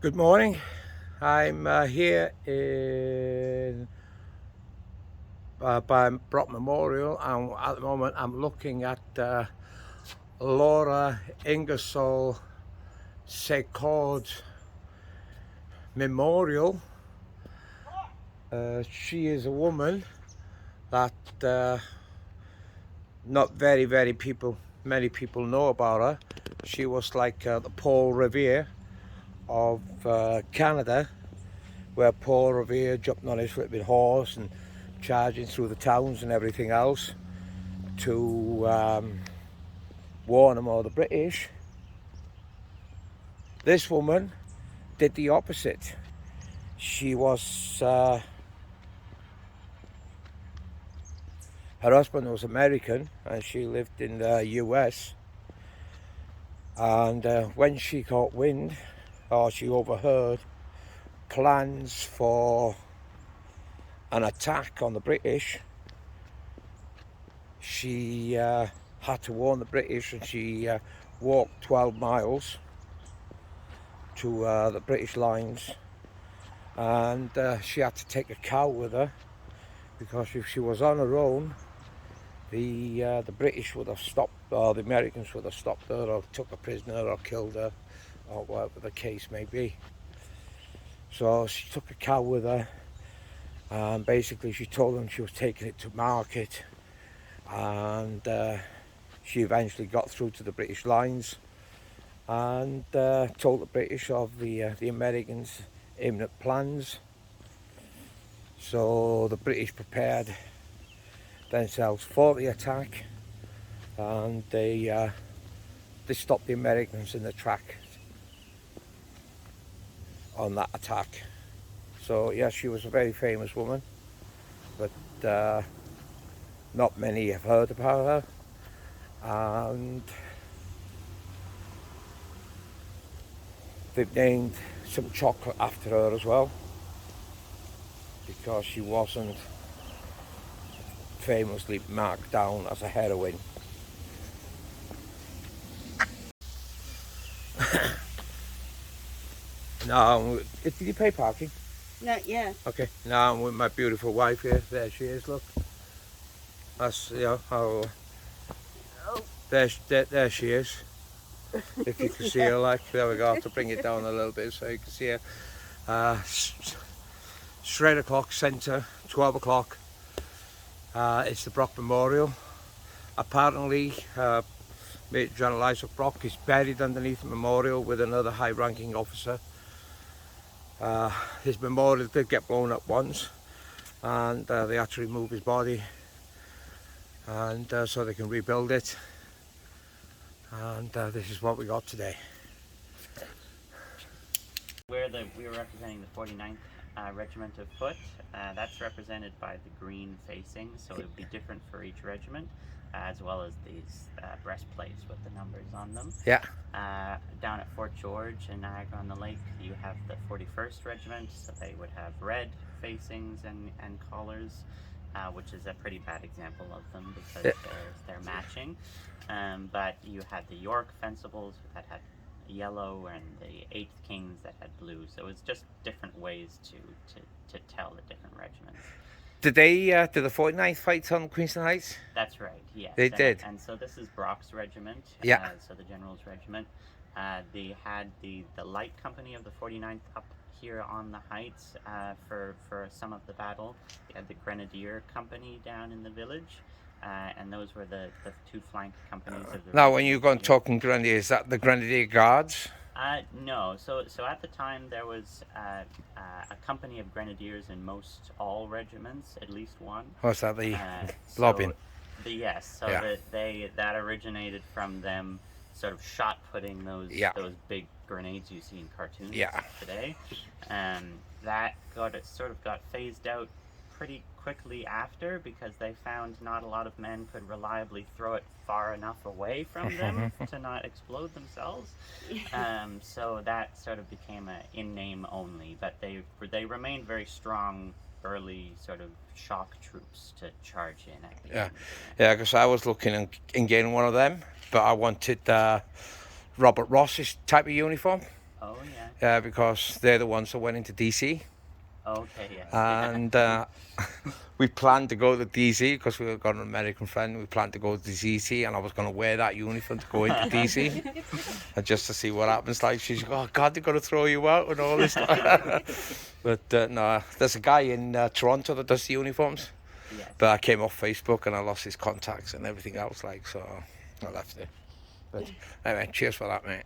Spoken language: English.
Good morning. I'm here in by Brock Memorial, and at the moment I'm looking at Laura Ingersoll Secord Memorial. She is a woman that not many people know about her. She was like the Paul Revere of Canada, where Paul Revere jumped on his flipping horse and charging through the towns and everything else to warn them all the British. This woman did the opposite. She was her husband was American and she lived in the US, and when she got wind, or she overheard plans for an attack on the British, she had to warn the British, and she walked 12 miles to the British lines, and she had to take a cow with her, because if she was on her own, the British would have stopped, or the Americans would have stopped her, or took her prisoner, or killed her, or whatever the case may be. So she took a cow with her, and basically she told them she was taking it to market, and she eventually got through to the British lines and told the British of the Americans' imminent plans. So the British prepared themselves for the attack, and they stopped the Americans in the track on that attack. So yes, she was a very famous woman, but not many have heard about her, and they've named some chocolate after her as well, because she wasn't famously marked down as a heroine. Now, did you pay parking? Not yet. Okay. Now I'm with my beautiful wife here. There she is. Look. That's how. Oh. There she is. If you can see her, like, there we go. I have to bring it down a little bit so you can see her. Straight o'clock centre, 12 o'clock. It's the Brock Memorial. Apparently, Major General Isaac Brock is buried underneath the memorial with another high-ranking officer. His memorial did get blown up once, and they had to remove his body, and so they can rebuild it. And this is what we got today. We were representing the 49th Regiment of Foot. That's represented by the green facing, so it would be different for each regiment, as well as these breastplates with the numbers on them. Yeah. Down at Fort George in Niagara-on-the-Lake, you have the 41st Regiment, so they would have red facings and collars, which is a pretty bad example of them because they're matching. But you had the York Fencibles that had yellow, and the 8th Kings that had blue. So it's just different ways to tell the different regiments. Did the 49th fight on Queenston Heights? That's right, yes. They did. And so this is Brock's regiment. Yeah. So the General's regiment. They had the light company of the 49th up here on the heights for some of the battle. They had the Grenadier company down in the village. And those were the two flank companies of the. Now, when you go and talking Grenadier, is that the Grenadier Guards? No. So at the time there was a company of grenadiers in all regiments, at least one. What's that, the Lobbing? Yes. So yeah. that originated from them sort of shot putting those big grenades you see in cartoons today. That got phased out pretty quickly after, because they found not a lot of men could reliably throw it far enough away from them to not explode themselves. So that sort of became a in name only, but they remained very strong early sort of shock troops to charge in at the end. Because I was looking in getting one of them, but I wanted Robert Ross's type of uniform. Oh yeah. Yeah, because they're the ones that went into DC. Okay, yes. And we planned to go to DC because we got an American friend. We planned to go to DC, and I was going to wear that uniform to go into DC, and just to see what happens. Like, she's like, "Oh God, they're going to throw you out and all this." But no, there's a guy in Toronto that does the uniforms. Yes. But I came off Facebook and I lost his contacts and everything else. Like, so I left it. But anyway, cheers for that, mate.